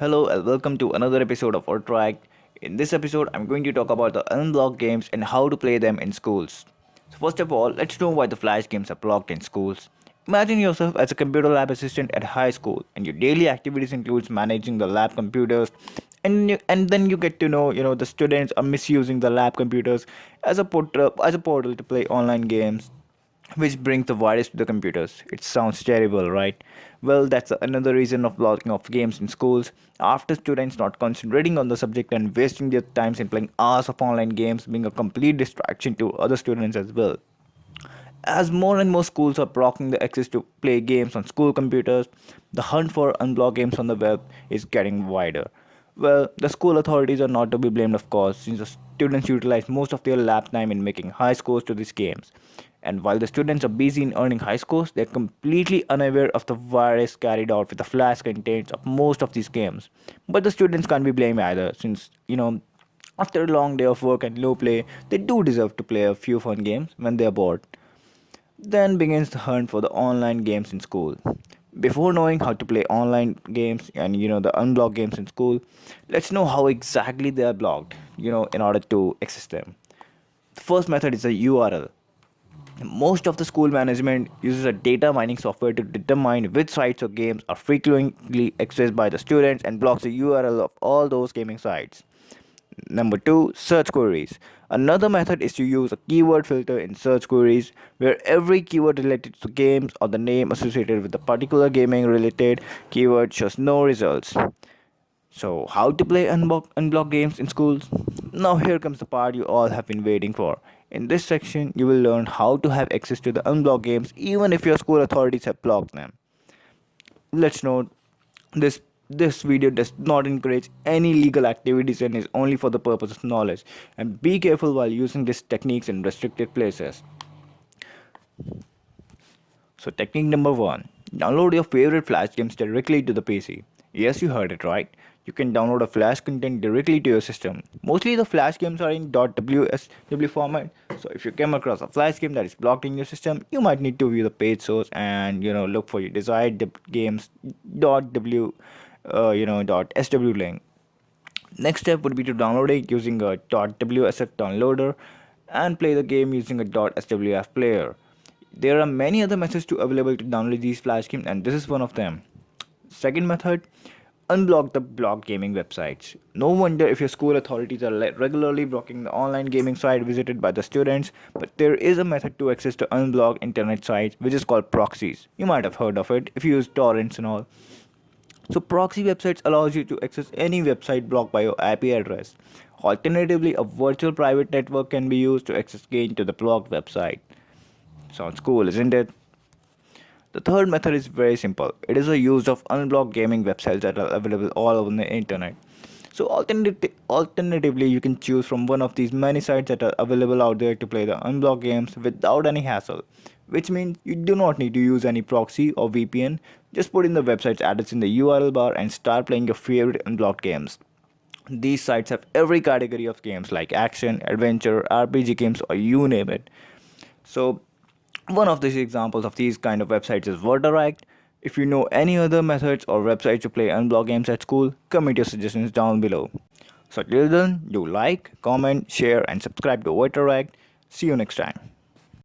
Hello and welcome to another episode of our track. In this episode, I'm going to talk about the unblocked games and how to play them in schools. So first of all, let's know why the flash games are blocked in schools. Imagine yourself as a computer lab assistant at high school, and your daily activities includes managing the lab computers, and then you get to know the students are misusing the lab computers as a portal to play online games which brings the virus to the computers. It sounds terrible, right? Well, that's another reason of blocking of games in schools. After students not concentrating on the subject and wasting their times in playing hours of online games, being a complete distraction to other students as well. As more and more schools are blocking the access to play games on school computers, the hunt for unblocked games on the web is getting wider. Well, the school authorities are not to be blamed, of course, since the students utilize most of their lab time in making high scores to these games. And while the students are busy in earning high scores, they're completely unaware of the virus carried out with the flash contents of most of these games. But the students can't be blamed either, since after a long day of work and low play, they do deserve to play a few fun games when they're bored. Then begins the hunt for the online games in school. Before knowing how to play online games and the unblocked games in school, let's know how exactly they are blocked in order to access them. The first method is a URL. Most of the school management uses a data mining software to determine which sites or games are frequently accessed by the students and blocks the URL of all those gaming sites. Number two, search queries. Another method is to use a keyword filter in search queries where every keyword related to games or the name associated with a particular gaming related keyword shows no results. So, how to play unblock games in schools? Now, here comes the part you all have been waiting for. In this section, you will learn how to have access to the unblocked games even if your school authorities have blocked them. Let's note this video does not encourage any legal activities and is only for the purpose of knowledge. And be careful while using these techniques in restricted places. So, technique number one, download your favorite Flash games directly to the PC. Yes, you heard it right. You can download a Flash content directly to your system. Mostly the Flash games are in .wsw format. So if you come across a Flash game that is blocked in your system, you might need to view the page source and look for your desired games .sw link. Next step would be to download it using a .wsf downloader and play the game using a .swf player. There are many other methods available to download these flash games, and this is one of them. Second method, unblock the blocked gaming websites. No wonder if your school authorities are regularly blocking the online gaming site visited by the students, but there is a method to access to unblocked internet sites which is called proxies. You might have heard of it if you use torrents and all. So proxy websites allows you to access any website blocked by your IP address. Alternatively, a virtual private network can be used to access gain to the blocked website. Sounds cool, isn't it? The third method is very simple. It is the use of unblocked gaming websites that are available all over the internet. So alternatively, you can choose from one of these many sites that are available out there to play the unblocked games without any hassle. Which means you do not need to use any proxy or VPN. Just put in the website's address in the URL bar and start playing your favorite unblocked games. These sites have every category of games like action, adventure, RPG games, or you name it. So one of these examples of these kind of websites is Worderact. If you know any other methods or websites to play unblocked games at school, comment your suggestions down below. So till then, do like, comment, share and subscribe to Worderact. See you next time.